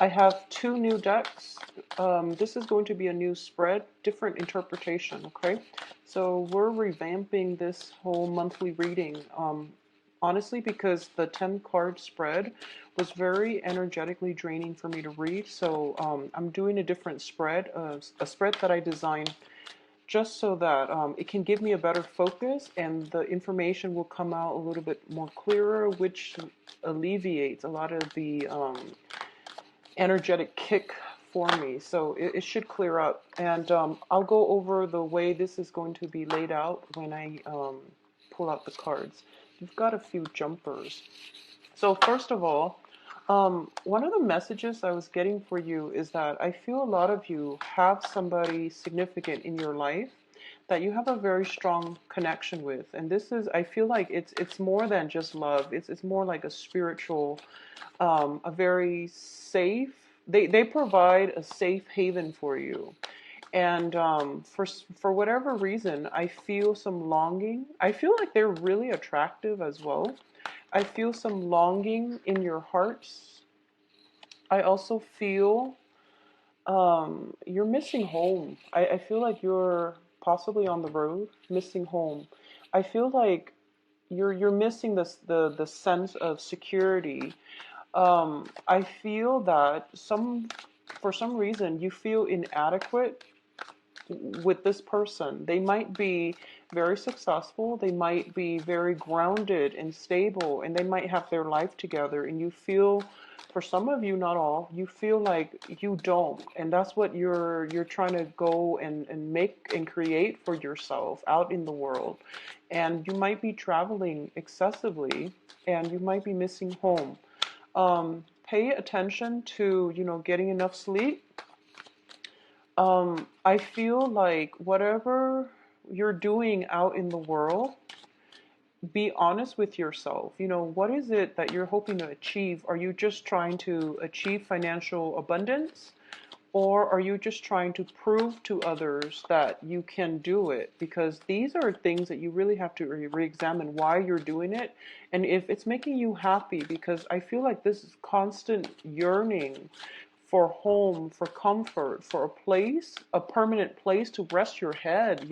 I have two new decks. This is going to be a new spread, different interpretation, okay? So we're revamping this whole monthly reading, honestly, because the 10 card spread was very energetically draining for me to read. So I'm doing a different spread, a spread that I designed just so that it can give me a better focus and the information will come out a little bit more clearer, which alleviates a lot of the energetic kick for me. So it should clear up. And I'll go over the way this is going to be laid out when I pull out the cards. You've got a few jumpers. So first of all, one of the messages I was getting for you is that I feel a lot of you have somebody significant in your life that you have a very strong connection with. And this is, I feel like it's more than just love. It's more like a spiritual, a very safe, they provide a safe haven for you. And for whatever reason, I feel some longing. I feel like they're really attractive as well. I feel some longing in your hearts. I also feel you're missing home. I feel like you're possibly on the road, missing home. I feel like you're missing this the sense of security. I feel that for some reason you feel inadequate with this person. They might be very successful, they might be very grounded and stable, and they might have their life together. And you feel, for some of you, not all, you feel like you don't. And that's what you're trying to go and make and create for yourself out in the world. And you might be traveling excessively and you might be missing home. Pay attention to, getting enough sleep. I feel like whatever you're doing out in the world, be honest with yourself. What is it that you're hoping to achieve? Are you just trying to achieve financial abundance? Or are you just trying to prove to others that you can do it? Because these are things that you really have to re-examine why you're doing it and if it's making you happy. Because I feel like this is constant yearning for home, for comfort, for a place, a permanent place to rest your head.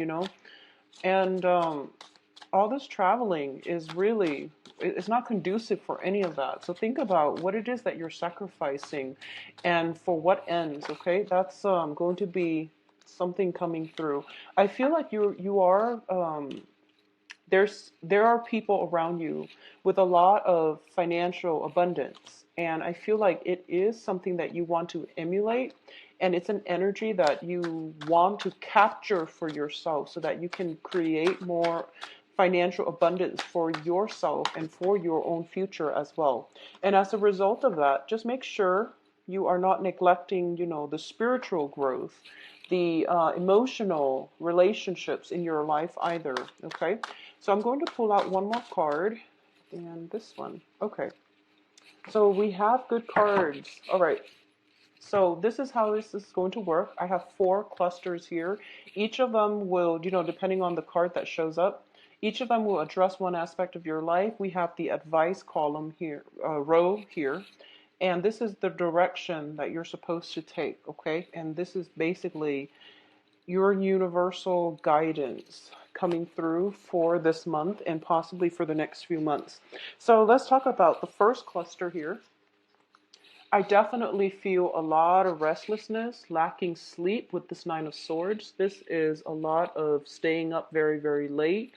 And all this traveling is really, it's not conducive for any of that. So think about what it is that you're sacrificing and for what ends, okay? That's going to be something coming through. I feel like you are there are people around you with a lot of financial abundance, and I feel like it is something that you want to emulate, and it's an energy that you want to capture for yourself so that you can create more financial abundance for yourself and for your own future as well. And as a result of that, just make sure you are not neglecting, the spiritual growth, the emotional relationships in your life either. Okay, so I'm going to pull out one more card, and this one. Okay, so we have good cards. All right, so this is how this is going to work. I have four clusters here. Each of them will, depending on the card that shows up, each of them will address one aspect of your life. We have the advice column here, row here, and this is the direction that you're supposed to take, okay? And this is basically your universal guidance coming through for this month and possibly for the next few months. So let's talk about the first cluster here. I definitely feel a lot of restlessness, lacking sleep with this Nine of Swords. This is a lot of staying up very, very late,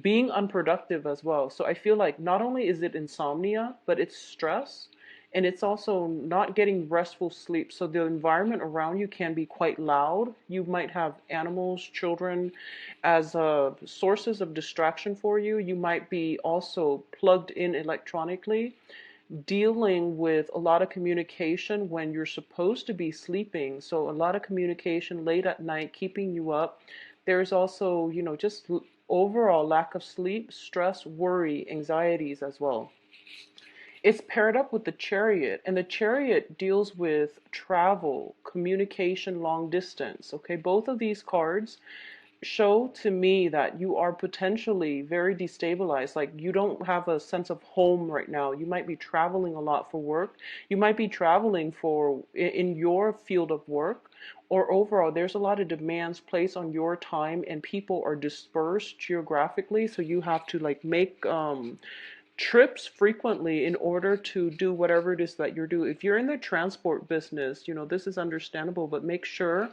being unproductive as well. So I feel like not only is it insomnia, but it's stress. And it's also not getting restful sleep. So the environment around you can be quite loud. You might have animals, children as sources of distraction for you. You might be also plugged in electronically, dealing with a lot of communication when you're supposed to be sleeping. So a lot of communication late at night, keeping you up. There's also, just overall lack of sleep, stress, worry, anxieties as well. It's paired up with the Chariot, and the Chariot deals with travel, communication, long distance. Okay, both of these cards show to me that you are potentially very destabilized. Like you don't have a sense of home right now. You might be traveling a lot for work. You might be traveling for in your field of work, or overall, there's a lot of demands placed on your time, and people are dispersed geographically. So you have to like make trips frequently in order to do whatever it is that you're doing. If you're in the transport business, this is understandable, but make sure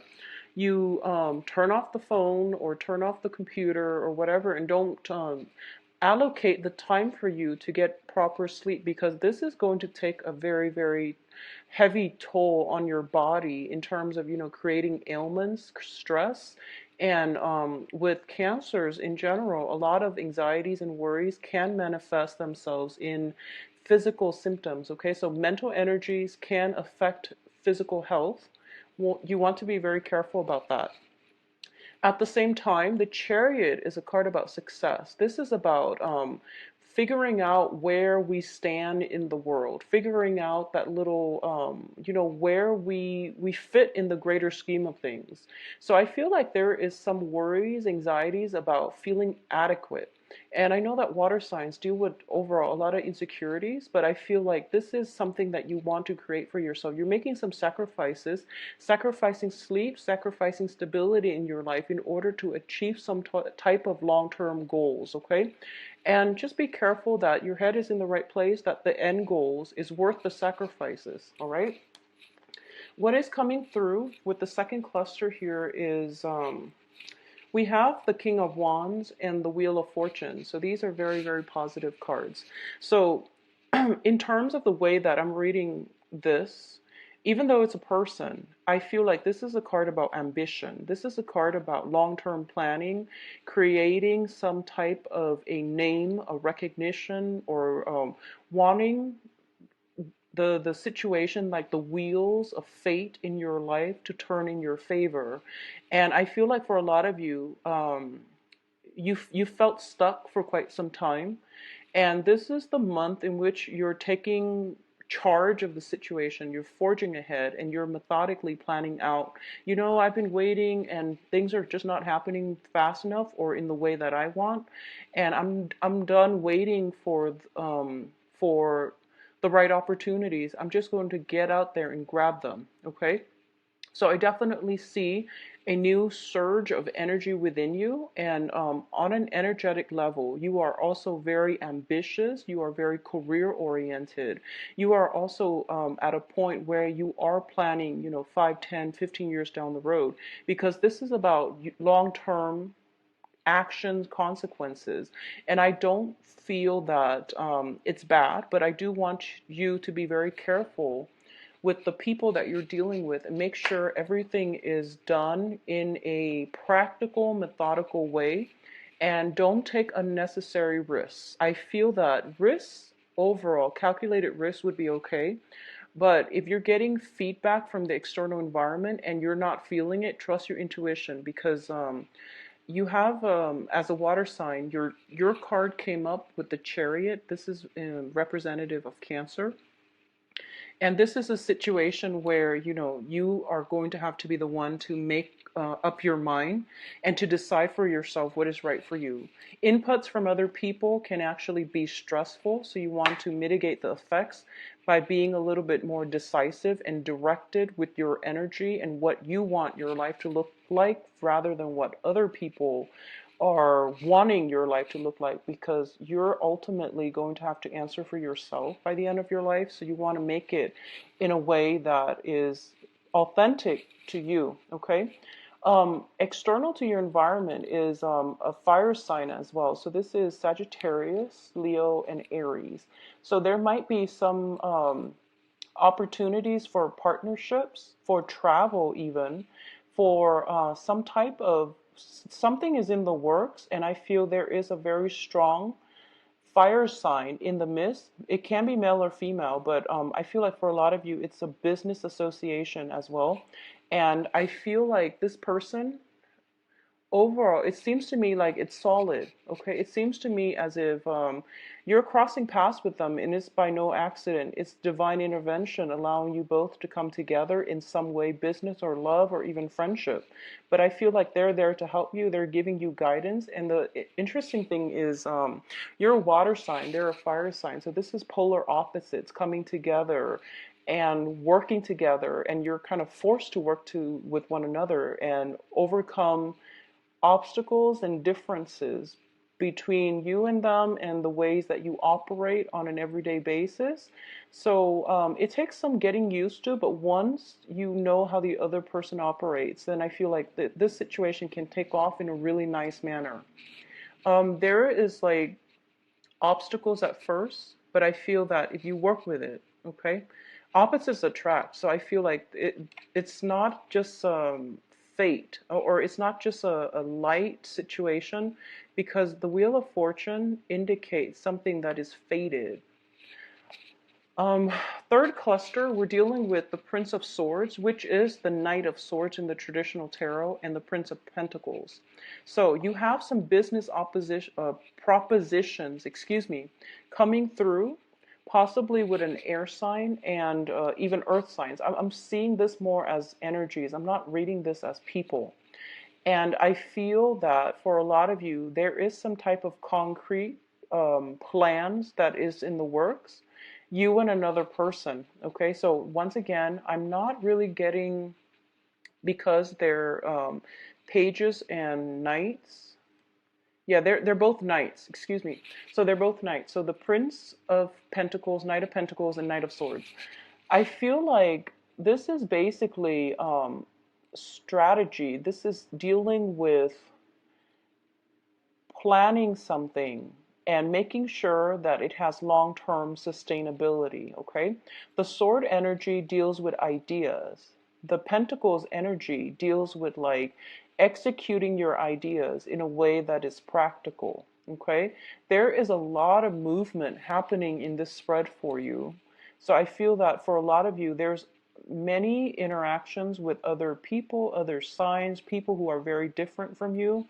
you turn off the phone or turn off the computer or whatever, and don't allocate the time for you to get proper sleep, because this is going to take a very, very heavy toll on your body in terms of, creating ailments, stress. And with cancers in general, a lot of anxieties and worries can manifest themselves in physical symptoms. Okay, so mental energies can affect physical health. Well, you want to be very careful about that. At the same time, the Chariot is a card about success. This is about figuring out where we stand in the world, figuring out that little, where we fit in the greater scheme of things. So I feel like there is some worries, anxieties about feeling adequate. And I know that water signs deal with overall a lot of insecurities, but I feel like this is something that you want to create for yourself. You're making some sacrifices, sacrificing sleep, sacrificing stability in your life in order to achieve some type of long-term goals, okay? And just be careful that your head is in the right place, that the end goals is worth the sacrifices, all right? What is coming through with the second cluster here is we have the King of Wands and the Wheel of Fortune. So these are very, very positive cards. So in terms of the way that I'm reading this, even though it's a person, I feel like this is a card about ambition. This is a card about long-term planning, creating some type of a name, a recognition, or wanting the situation, like the wheels of fate in your life, to turn in your favor. And I feel like for a lot of you, you felt stuck for quite some time, and this is the month in which you're taking charge of the situation. You're forging ahead and you're methodically planning out, I've been waiting and things are just not happening fast enough or in the way that I want, and I'm done waiting for the right opportunities. I'm just going to get out there and grab them, okay? So I definitely see a new surge of energy within you. And on an energetic level, you are also very ambitious. You are very career oriented. You are also at a point where you are planning, 5, 10, 15 years down the road, because this is about long-term actions, consequences. And I don't feel that it's bad, but I do want you to be very careful with the people that you're dealing with, and make sure everything is done in a practical, methodical way, and don't take unnecessary risks. I feel that risks, overall, calculated risks would be okay. But if you're getting feedback from the external environment and you're not feeling it, trust your intuition, because you have, as a water sign, your card came up with the Chariot. This is representative of Cancer. And this is a situation where, you are going to have to be the one to make up your mind and to decide for yourself what is right for you. Inputs from other people can actually be stressful, so you want to mitigate the effects by being a little bit more decisive and directed with your energy and what you want your life to look like, rather than what other people are wanting your life to look like, because you're ultimately going to have to answer for yourself by the end of your life. So you want to make it in a way that is authentic to you, okay? External to your environment is a fire sign as well. So this is Sagittarius, Leo, and Aries. So there might be some opportunities for partnerships, for travel even, for some type of something is in the works, and I feel there is a very strong fire sign in the midst. It can be male or female, but I feel like for a lot of you, it's a business association as well. And I feel like this person overall, it seems to me like it's solid. Okay, it seems to me as if you're crossing paths with them, and it's by no accident. It's divine intervention allowing you both to come together in some way, business or love or even friendship. But I feel like they're there to help you. They're giving you guidance. And the interesting thing is, you're a water sign, they're a fire sign. So this is polar opposites coming together and working together, and you're kind of forced to work to with one another and overcome obstacles and differences between you and them and the ways that you operate on an everyday basis. So it takes some getting used to, but once you know how the other person operates, then I feel like this situation can take off in a really nice manner. There is like obstacles at first, but I feel that if you work with it, okay, opposites attract. So I feel like it's not just fate, or it's not just a light situation, because the Wheel of Fortune indicates something that is fated. Um, Third cluster, we're dealing with the Prince of Swords, which is the Knight of Swords in the traditional tarot, and the Prince of Pentacles. So you have some business propositions, coming through, possibly with an air sign and even earth signs. I'm seeing this more as energies. I'm not reading this as people. And I feel that for a lot of you, there is some type of concrete plans that is in the works, you and another person. Okay, so once again, I'm not really getting, because they're pages and knights. Yeah, they're both knights. Excuse me. So they're both knights. So the Prince of Pentacles, Knight of Pentacles, and Knight of Swords. I feel like this is basically strategy. This is dealing with planning something and making sure that it has long-term sustainability, okay? The sword energy deals with ideas. The pentacles energy deals with like executing your ideas in a way that is practical, okay? There is a lot of movement happening in this spread for you. So I feel that for a lot of you, there's many interactions with other people, other signs, people who are very different from you.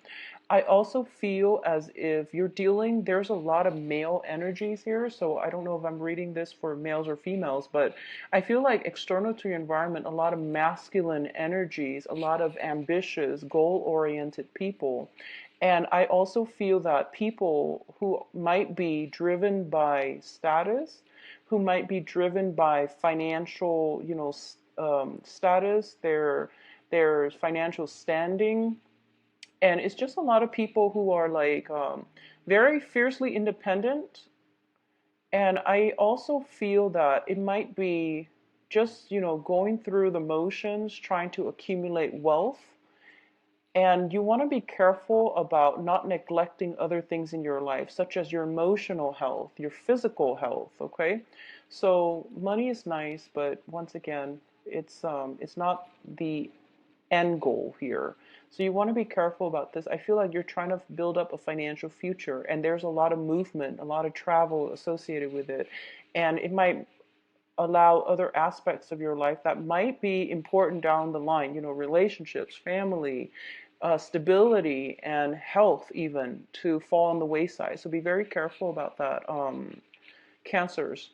I also feel as if you're dealing, there's a lot of male energies here. So I don't know if I'm reading this for males or females, but I feel like external to your environment, a lot of masculine energies, a lot of ambitious, goal-oriented people. And I also feel that people who might be driven by status, who might be driven by financial, status, their financial standing, and it's just a lot of people who are like very fiercely independent. And I also feel that it might be just, going through the motions, trying to accumulate wealth. And you want to be careful about not neglecting other things in your life, such as your emotional health, your physical health, okay? So money is nice, but once again, it's not the end goal here. So you want to be careful about this. I feel like you're trying to build up a financial future, and there's a lot of movement, a lot of travel associated with it. And it might allow other aspects of your life that might be important down the line, relationships, family, stability, and health even, to fall on the wayside. So be very careful about that. Cancers.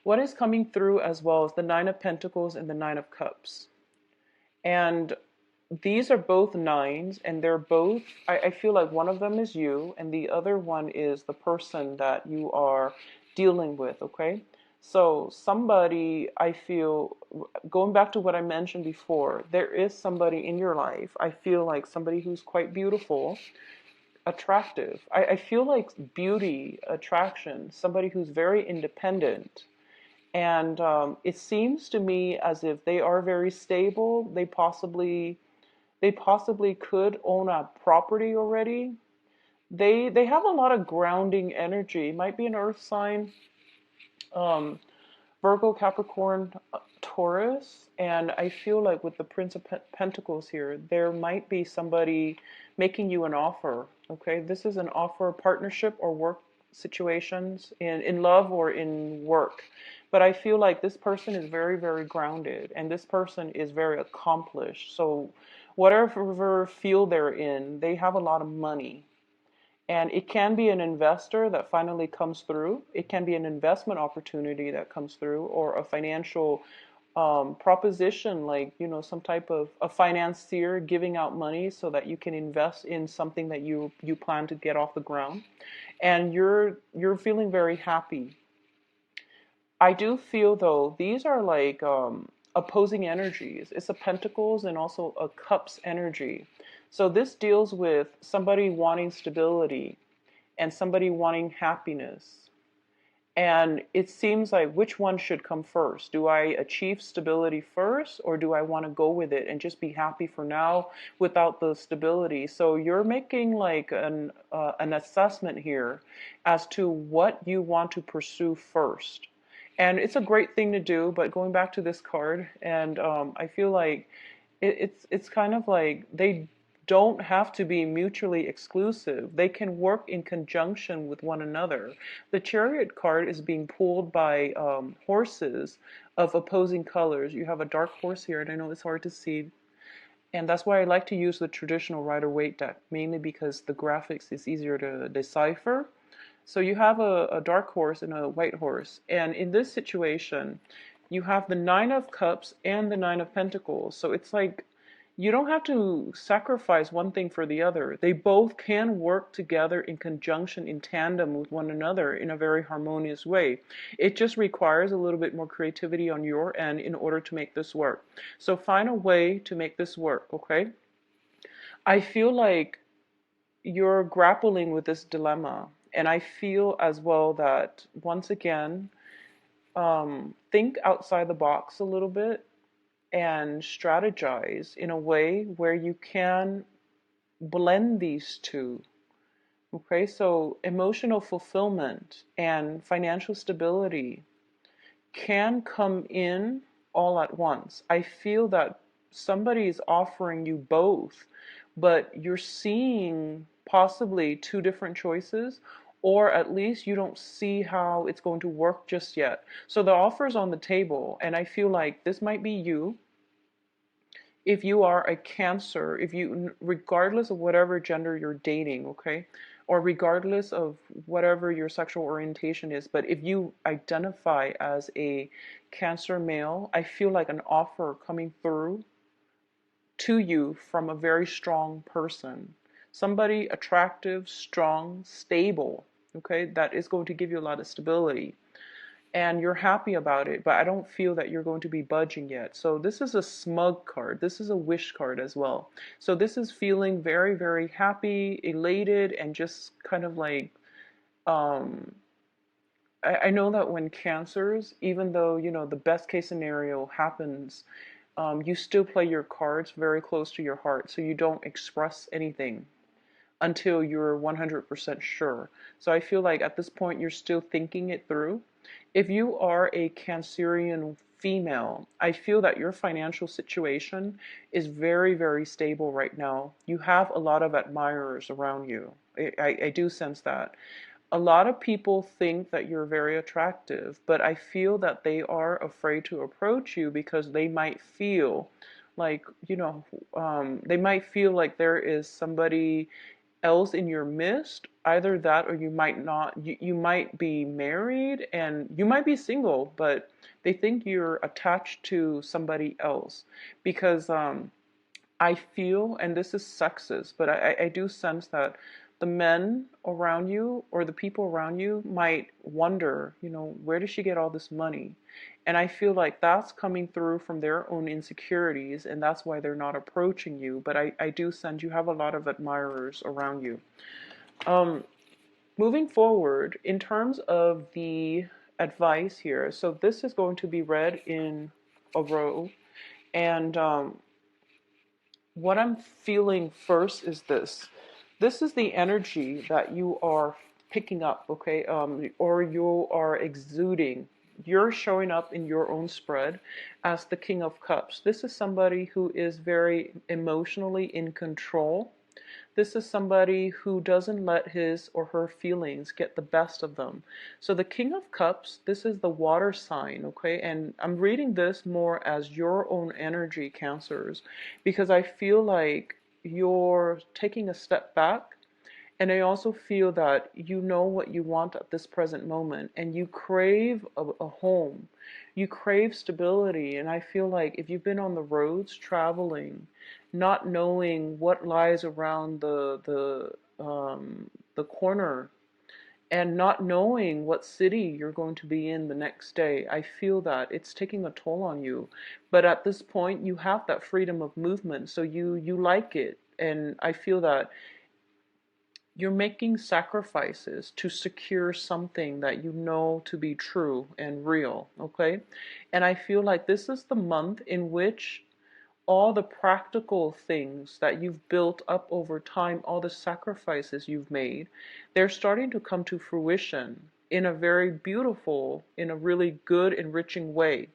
What is coming through as well is the Nine of Pentacles and the Nine of Cups. And these are both nines, and they're both, I feel like one of them is you, and the other one is the person that you are dealing with, okay? So somebody, I feel, going back to what I mentioned before, there is somebody in your life, I feel like somebody who's quite beautiful, attractive. I feel like beauty, attraction, somebody who's very independent. And it seems to me as if they are very stable. They possibly could own a property already. They have a lot of grounding energy. Might be an earth sign, um, Virgo, Capricorn, Taurus, and I feel like with the Prince of Pentacles here, there might be somebody making you an offer. Okay, this is an offer, partnership, or work situations in love or in work. But I feel like this person is very, very grounded, and this person is very accomplished. So whatever field they're in, they have a lot of money. And it can be an investor that finally comes through. It can be an investment opportunity that comes through, or a financial proposition, like, some type of a financier giving out money so that you can invest in something that you plan to get off the ground. And you're feeling very happy. I do feel though these are like opposing energies. It's a pentacles and also a cups energy. So this deals with somebody wanting stability and somebody wanting happiness. And it seems like, which one should come first? Do I achieve stability first, or do I want to go with it and just be happy for now without the stability? So you're making like an assessment here as to what you want to pursue first. And it's a great thing to do, but going back to this card, and I feel like it's kind of like they don't have to be mutually exclusive. They can work in conjunction with one another. The Chariot card is being pulled by horses of opposing colors. You have a dark horse here, and I know it's hard to see. And that's why I like to use the traditional Rider-Waite deck, mainly because the graphics is easier to decipher. So you have a dark horse and a white horse. And in this situation, you have the Nine of Cups and the Nine of Pentacles. So it's like you don't have to sacrifice one thing for the other. They both can work together in conjunction, in tandem with one another in a very harmonious way. It just requires a little bit more creativity on your end in order to make this work. So find a way to make this work, okay? I feel like you're grappling with this dilemma. And I feel as well that, once again, think outside the box a little bit and strategize in a way where you can blend these two. Okay, so emotional fulfillment and financial stability can come in all at once. I feel that somebody is offering you both, but you're seeing possibly two different choices, or at least you don't see how it's going to work just yet. So the offer is on the table, and I feel like this might be you. If you are a Cancer, if you, regardless of whatever gender you're dating, okay, or regardless of whatever your sexual orientation is, but if you identify as a Cancer male, I feel like an offer coming through to you from a very strong person, somebody attractive, strong, stable, okay, that is going to give you a lot of stability. And you're happy about it, but I don't feel that you're going to be budging yet. So this is a smug card. This is a wish card as well. So this is feeling very, very happy, elated, and just kind of like, um, I know that when Cancers, even though, the best case scenario happens, you still play your cards very close to your heart. So you don't express anything until you're 100% sure. So I feel like at this point you're still thinking it through. If you are a Cancerian female, I feel that your financial situation is very, very stable right now. You have a lot of admirers around you. I do sense that. A lot of people think that you're very attractive, but I feel that they are afraid to approach you because they might feel like, they might feel like there is somebody else in your midst. Either that, or you might not, you might be married and you might be single, but they think you're attached to somebody else because I feel, and this is sexist, but I do sense that the men around you or the people around you might wonder, where does she get all this money? And I feel like that's coming through from their own insecurities, and that's why they're not approaching you. But I do sense you have a lot of admirers around you. Um, Moving forward, in terms of the advice here, so this is going to be read in a row. And what I'm feeling first is this. This is the energy that you are picking up, okay, or you are exuding. You're showing up in your own spread as the King of Cups. This is somebody who is very emotionally in control. This is somebody who doesn't let his or her feelings get the best of them. So the King of Cups, this is the water sign, okay? And I'm reading this more as your own energy, Cancers, because I feel like you're taking a step back, and I also feel that you know what you want at this present moment, and you crave a home. You crave stability. And I feel like if you've been on the roads traveling, not knowing what lies around the corner, and not knowing what city you're going to be in the next day, I feel that it's taking a toll on you. But at this point, you have that freedom of movement, so you like it. And I feel that you're making sacrifices to secure something that you know to be true and real, okay? And I feel like this is the month in which all the practical things that you've built up over time, all the sacrifices you've made, they're starting to come to fruition in a very beautiful, in a really good, enriching way.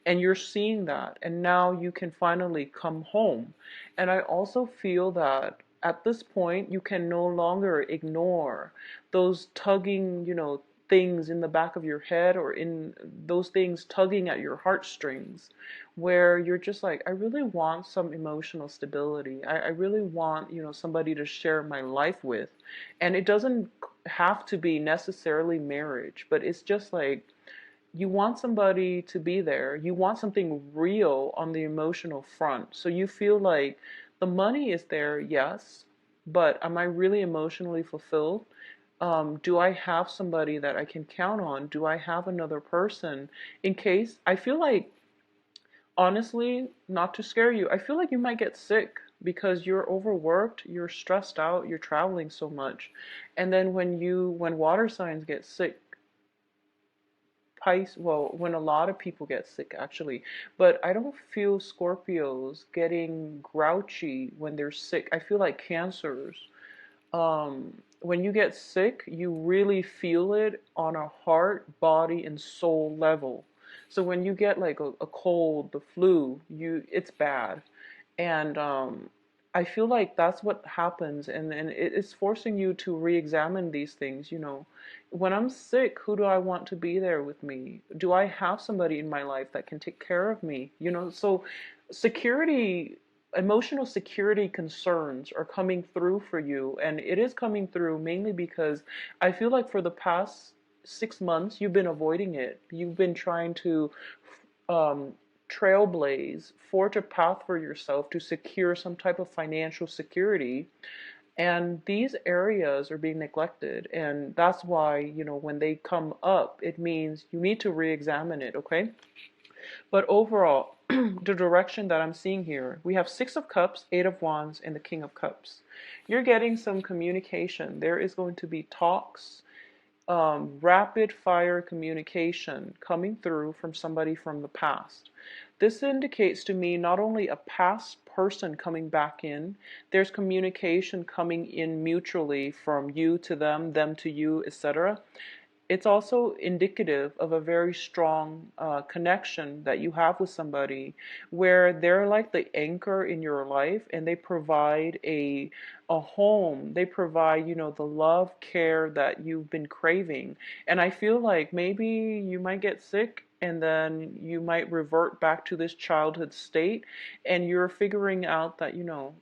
And you're seeing that, and now you can finally come home. And I also feel that at this point, you can no longer ignore those tugging, things in the back of your head, or in those things tugging at your heartstrings, where you're just like, I really want some emotional stability. I really want, somebody to share my life with. And it doesn't have to be necessarily marriage, but it's just like you want somebody to be there. You want something real on the emotional front. So you feel like the money is there, yes, but am I really emotionally fulfilled? Do I have somebody that I can count on? Do I have another person in case? I feel like, honestly, not to scare you, I feel like you might get sick because you're overworked, you're stressed out, you're traveling so much. And then when water signs get sick, well, when a lot of people get sick, actually, but I don't feel Scorpios getting grouchy when they're sick. I feel like Cancers, when you get sick, you really feel it on a heart, body, and soul level. So when you get like a cold, the flu, it's bad. And I feel like that's what happens, and it's forcing you to re-examine these things. When I'm sick, who do I want to be there with me? Do I have somebody in my life that can take care of me? So security, emotional security concerns are coming through for you, and it is coming through mainly because I feel like for the past 6 months you've been avoiding it. You've been trying to um, trailblaze, forge a path for yourself to secure some type of financial security. And these areas are being neglected. And that's why, when they come up, it means you need to re examine it, okay? But overall, the direction that I'm seeing here, we have Six of Cups, Eight of Wands, and the King of Cups. You're getting some communication. There is going to be talks, rapid fire communication coming through from somebody from the past. This indicates to me not only a past person coming back in, there's communication coming in mutually from you to them to you, etc. It's also indicative of a very strong connection that you have with somebody, where they're like the anchor in your life, and they provide a home. They provide, the love, care that you've been craving. And I feel like maybe you might get sick, and then you might revert back to this childhood state, and you're figuring out that,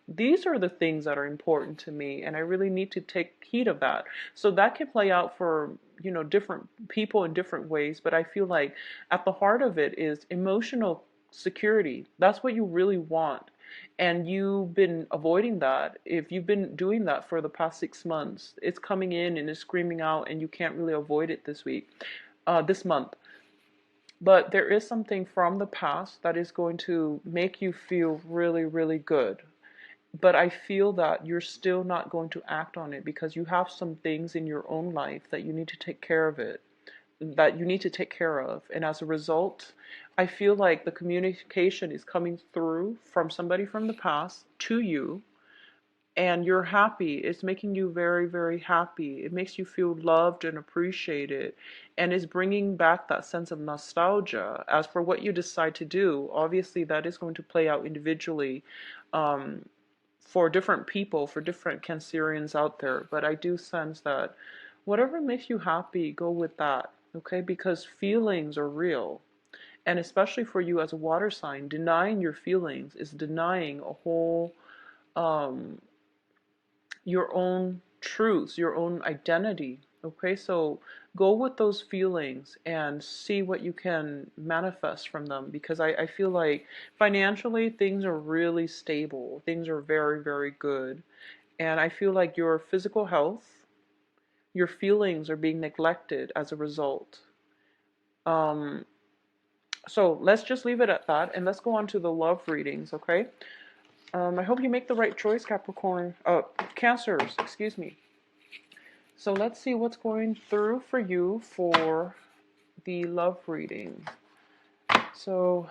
these are the things that are important to me, and I really need to take heed of that. So that can play out for, different people in different ways, but I feel like at the heart of it is emotional security. That's what you really want. And you've been avoiding that. If you've been doing that for the past 6 months, it's coming in and it's screaming out, and you can't really avoid it this month. But there is something from the past that is going to make you feel really, really good. But I feel that you're still not going to act on it because you have some things in your own life that you need to take care of And as a result, I feel like the communication is coming through from somebody from the past to you, and you're happy. It's making you very, very happy. It makes you feel loved and appreciated, and is bringing back that sense of nostalgia. As for what you decide to do, obviously that is going to play out individually. Um, for different people, for different Cancerians out there, but I do sense that whatever makes you happy, go with that, okay? Because feelings are real. And especially for you as a water sign, denying your feelings is denying a whole, um, your own truths, your own identity. Okay, so go with those feelings and see what you can manifest from them, because I feel like financially things are really stable. Things are very, very good. And I feel like your physical health, your feelings are being neglected as a result. Um, so let's just leave it at that and let's go on to the love readings, okay? I hope you make the right choice, Capricorn. Cancers, excuse me. So let's see what's going through for you for the love reading. So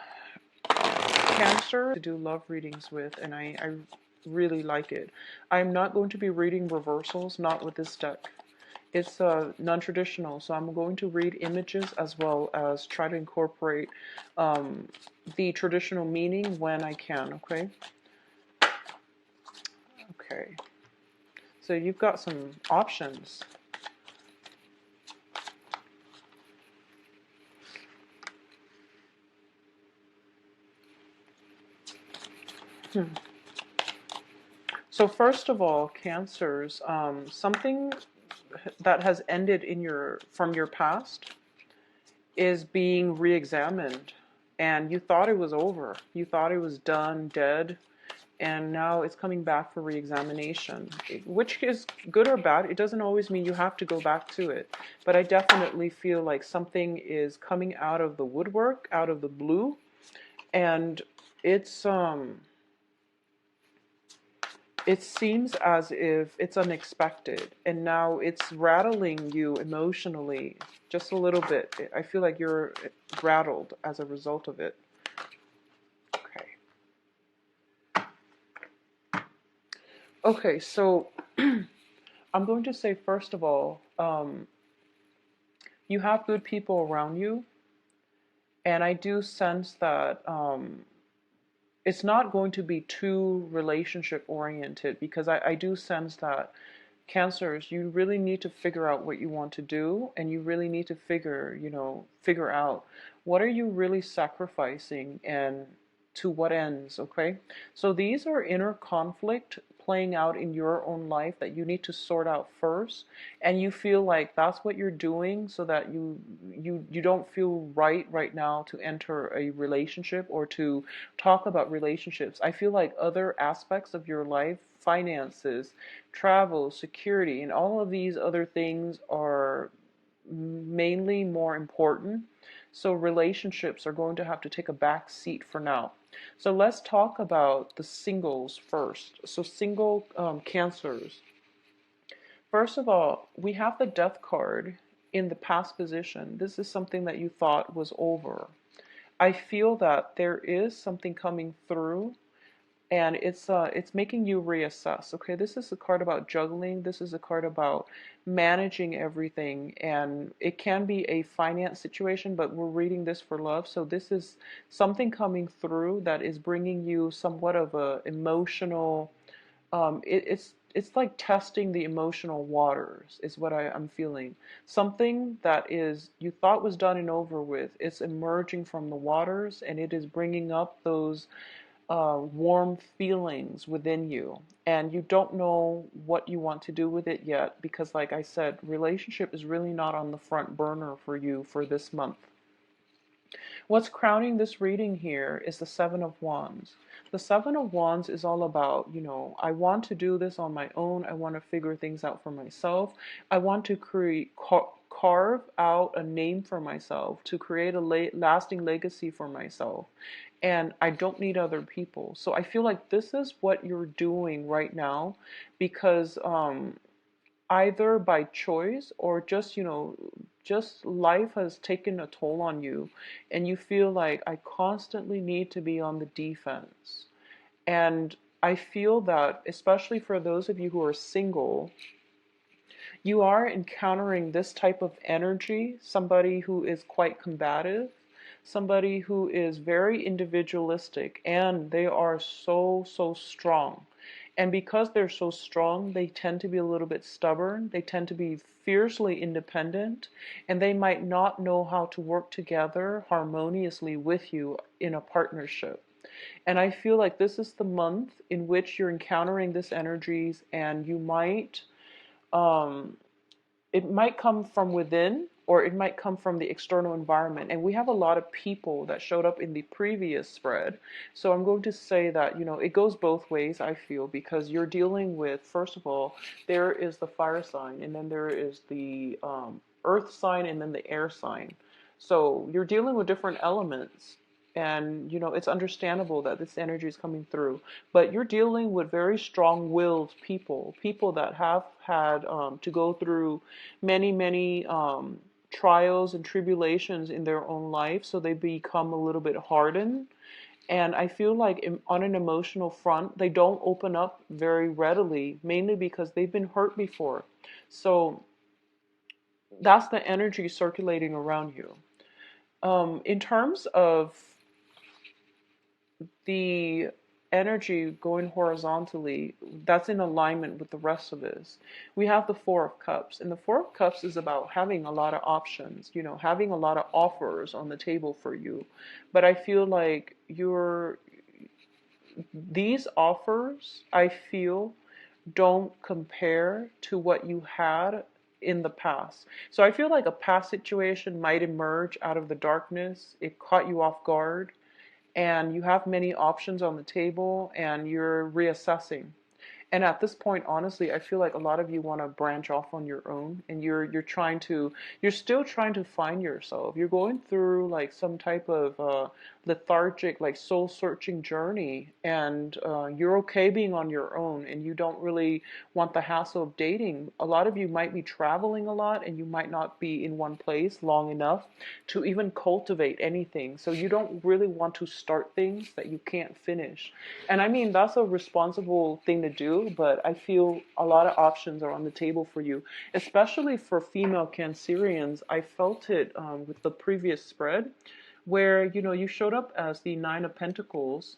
Cancer to do love readings with, and I really like it. I'm not going to be reading reversals, not with this deck. It's non-traditional, so I'm going to read images as well as try to incorporate the traditional meaning when I can, okay? Okay. So you've got some options. So first of all, Cancers, something that has ended in from your past is being re-examined, and you thought it was over. You thought it was done, dead, and now it's coming back for re-examination, which is good or bad. It doesn't always mean you have to go back to it, but I definitely feel like something is coming out of the woodwork, out of the blue, and it's it seems as if it's unexpected, and now it's rattling you emotionally just a little bit. I feel like you're rattled as a result of it. Okay. Okay, so I'm going to say, first of all, you have good people around you, and I do sense that it's not going to be too relationship oriented, because I do sense that Cancers, you really need to figure out what you want to do, and you really need to figure out what are you really sacrificing and to what ends, okay? So these are inner conflict playing out in your own life that you need to sort out first, and you feel like that's what you're doing so that you don't feel right now to enter a relationship or to talk about relationships. I feel like other aspects of your life, finances, travel, security, and all of these other things are mainly more important. So relationships are going to have to take a back seat for now. So let's talk about the singles first. So single Cancers. First of all, we have the Death card in the past position. This is something that you thought was over. I feel that there is something coming through, and it's making you reassess. Okay, this is a card about juggling. This is a card about managing everything, and it can be a finance situation, but we're reading this for love. So this is something coming through that is bringing you somewhat of a emotional, it's like testing the emotional waters is what I'm feeling. Something that is you thought was done and over with, it's emerging from the waters, and it is bringing up those warm feelings within you, and you don't know what you want to do with it yet, because like I said, relationship is really not on the front burner for you for this month. What's crowning this reading here is the Seven of Wands. The Seven of Wands is all about, I want to do this on my own. I want to figure things out for myself. I want to carve out a name for myself, to create a lasting legacy for myself. And I don't need other people. So I feel like this is what you're doing right now, because either by choice or just life has taken a toll on you, and you feel like I constantly need to be on the defense. And I feel that, especially for those of you who are single, you are encountering this type of energy, somebody who is quite combative, somebody who is very individualistic, and they are so strong. And because they're so strong, they tend to be a little bit stubborn. They tend to be fiercely independent, and they might not know how to work together harmoniously with you in a partnership. And I feel like this is the month in which you're encountering this energies, and you might um, it might come from within or it might come from the external environment. And we have a lot of people that showed up in the previous spread. So I'm going to say that, it goes both ways, I feel, because you're dealing with, first of all, there is the fire sign, and then there is the earth sign, and then the air sign. So you're dealing with different elements. And, it's understandable that this energy is coming through. But you're dealing with very strong-willed people, people that have had to go through many, many trials and tribulations in their own life, so they become a little bit hardened. And I feel like on an emotional front, they don't open up very readily, mainly because they've been hurt before. So that's the energy circulating around you. In terms of the energy going horizontally, that's in alignment with the rest of this. We have the Four of Cups, and the Four of Cups is about having a lot of options, having a lot of offers on the table for you. But I feel like these offers, I feel, don't compare to what you had in the past. So I feel like a past situation might emerge out of the darkness. It caught you off guard, and you have many options on the table, and you're reassessing. And at this point, honestly, I feel like a lot of you want to branch off on your own, and you're still trying to find yourself. You're going through like some type of lethargic, like soul searching journey, and you're okay being on your own, and you don't really want the hassle of dating. A lot of you might be traveling a lot, and you might not be in one place long enough to even cultivate anything. So you don't really want to start things that you can't finish. And I mean, that's a responsible thing to do, but I feel a lot of options are on the table for you, especially for female Cancerians. I felt it with the previous spread where, you showed up as the Nine of Pentacles,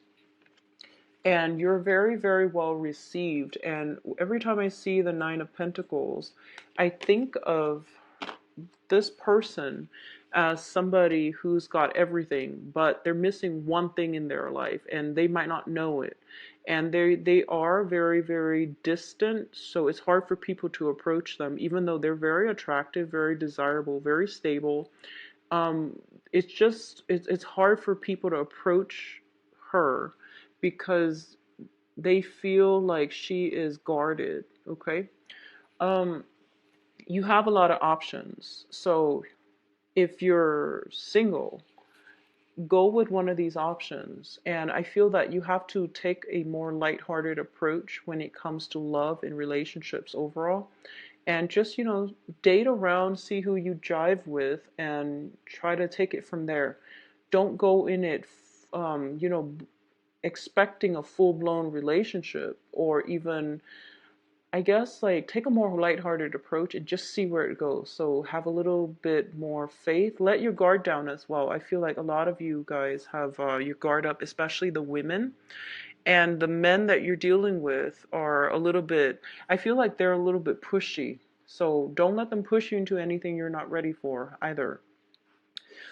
and you're very, very well received. And every time I see the Nine of Pentacles, I think of this person as somebody who's got everything, but they're missing one thing in their life, and they might not know it. And they are very, very distant, so it's hard for people to approach them, even though they're very attractive, very desirable, very stable. It's hard for people to approach her because they feel like she is guarded. Okay. You have a lot of options. So if you're single, go with one of these options. And I feel that you have to take a more lighthearted approach when it comes to love and relationships overall. And just, date around, see who you jive with, and try to take it from there. Don't go in it, expecting a full-blown relationship, or even, I guess, like, take a more lighthearted approach and just see where it goes. So have a little bit more faith. Let your guard down as well. I feel like a lot of you guys have your guard up, especially the women. And the men that you're dealing with are a little bit, I feel like they're a little bit pushy. So don't let them push you into anything you're not ready for either.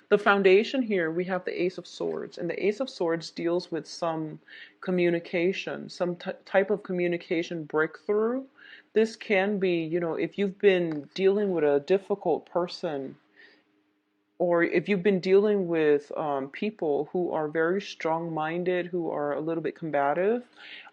The foundation here, we have the Ace of Swords, and the Ace of Swords deals with some communication, some type of communication breakthrough. This can be, if you've been dealing with a difficult person, or if you've been dealing with people who are very strong-minded, who are a little bit combative,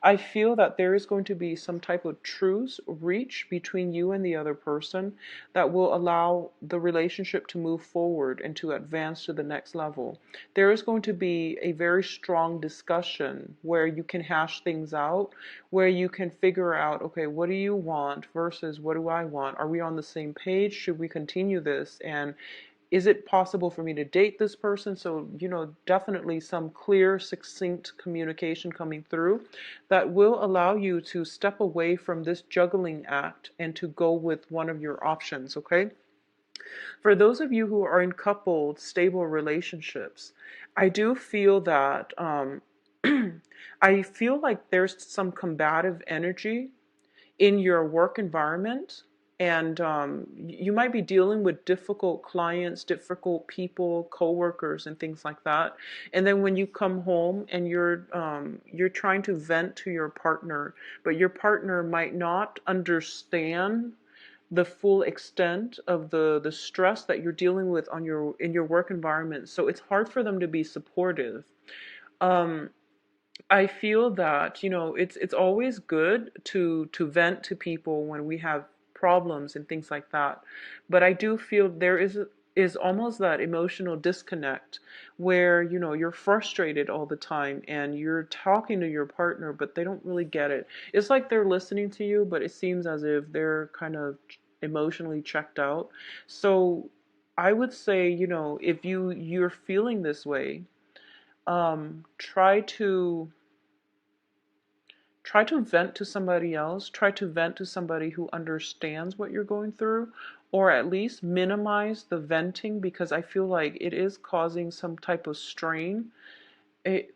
I feel that there is going to be some type of truce reach between you and the other person that will allow the relationship to move forward and to advance to the next level. There is going to be a very strong discussion where you can hash things out, where you can figure out, okay, what do you want versus what do I want? Are we on the same page? Should we continue this? And is it possible for me to date this person? So, definitely some clear, succinct communication coming through that will allow you to step away from this juggling act and to go with one of your options, okay? For those of you who are in coupled, stable relationships, I do feel that I feel like there's some combative energy in your work environment, and you might be dealing with difficult clients, difficult people, coworkers, and things like that. And then when you come home and you're trying to vent to your partner, but your partner might not understand the full extent of the stress that you're dealing with on your in your work environment. So it's hard for them to be supportive. Um, I feel that, it's always good to vent to people when we have problems and things like that. But I do feel there is almost that emotional disconnect where, you're frustrated all the time and you're talking to your partner, but they don't really get it. It's like they're listening to you, but it seems as if they're kind of emotionally checked out. So I would say, if you're feeling this way, try to vent to somebody else, try to vent to somebody who understands what you're going through, or at least minimize the venting, because I feel like it is causing some type of strain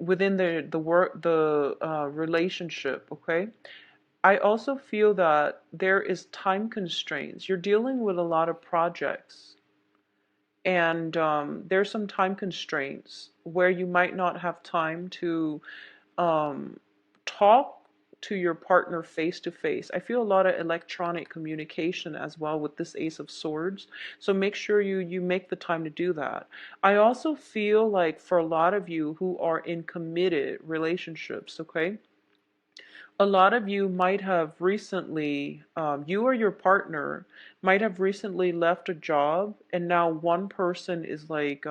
within the work the relationship. Okay, I also feel that there is time constraints. You're dealing with a lot of projects, and there's some time constraints where you might not have time to um, talk to your partner face to face. I feel a lot of electronic communication as well with this Ace of Swords. So make sure you make the time to do that. I also feel like for a lot of you who are in committed relationships, okay, a lot of you might have recently, you or your partner might have recently left a job, and now one person is like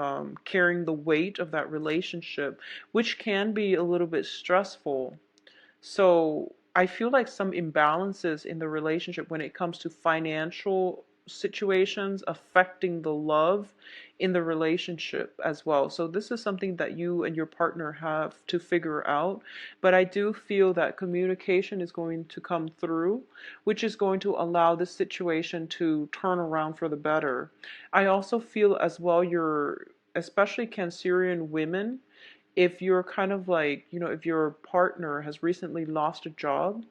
carrying the weight of that relationship, which can be a little bit stressful. So I feel like some imbalances in the relationship when it comes to financial situations affecting the love in the relationship as well. So this is something that you and your partner have to figure out. But I do feel that communication is going to come through, which is going to allow this situation to turn around for the better. I also feel as well especially Cancerian women, if you're kind of like, if your partner has recently lost a job,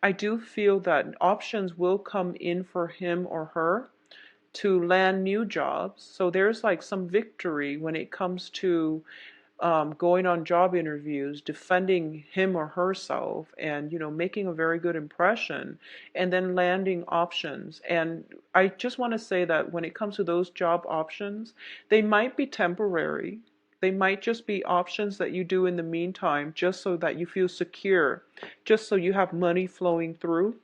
I do feel that options will come in for him or her to land new jobs. So there's like some victory when it comes to going on job interviews, defending him or herself, and making a very good impression, and then landing options. And I just want to say that when it comes to those job options, they might be temporary. They might just be options that you do in the meantime, just so that you feel secure, just so you have money flowing through.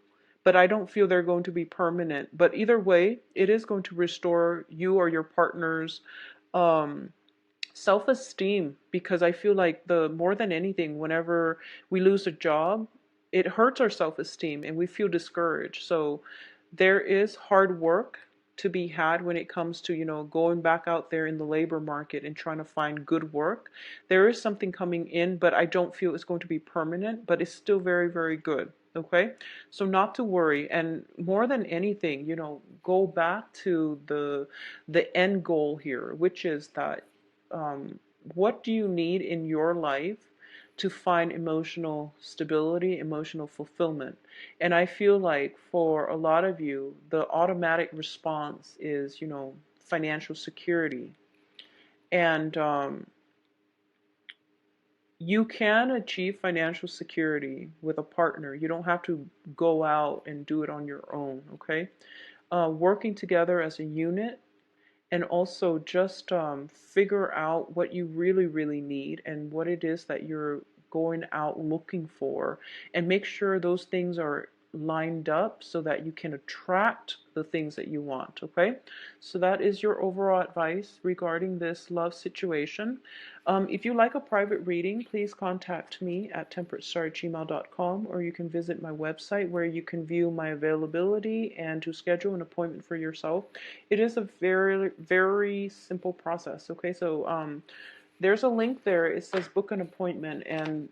But I don't feel they're going to be permanent. But either way, it is going to restore you or your partner's um, self-esteem, because I feel like the more than anything, whenever we lose a job, it hurts our self-esteem and we feel discouraged. So there is hard work to be had when it comes to, going back out there in the labor market and trying to find good work. There is something coming in, but I don't feel it's going to be permanent, but it's still very, very good. Okay, so not to worry, and more than anything, go back to the end goal here, which is that what do you need in your life to find emotional stability, emotional fulfillment? And I feel like for a lot of you, the automatic response is, financial security. And you can achieve financial security with a partner. You don't have to go out and do it on your own, okay? Working together as a unit, and also just figure out what you really, really need and what it is that you're going out looking for, and make sure those things are lined up so that you can attract the things that you want. Okay, so that is your overall advice regarding this love situation. If you like a private reading, please contact me at temperatestar@gmail.com, or you can visit my website where you can view my availability and to schedule an appointment for yourself. It is a very, very simple process. Okay, so there's a link there. It says book an appointment, and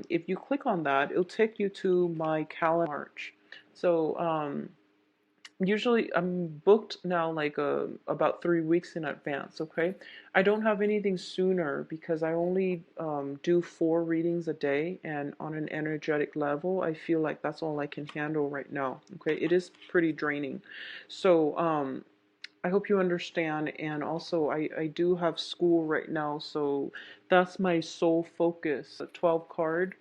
if you click on that, it'll take you to my calendar March. So Usually I'm booked now like about 3 weeks in advance. Okay, I don't have anything sooner because I only do 4 readings a day, and on an energetic level I feel like that's all I can handle right now. Okay, it is pretty draining. So I hope you understand. And also, I do have school right now, so that's my sole focus. A 12 card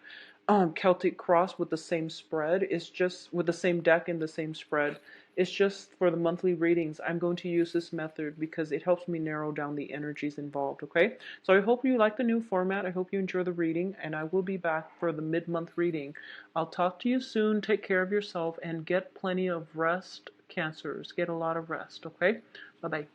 Celtic Cross with the same spread. It's just with the same deck and the same spread. It's just for the monthly readings. I'm going to use this method because it helps me narrow down the energies involved, okay? So I hope you like the new format. I hope you enjoy the reading, and I will be back for the mid-month reading. I'll talk to you soon. Take care of yourself and get plenty of rest, Cancers. Get a lot of rest, okay? Bye-bye.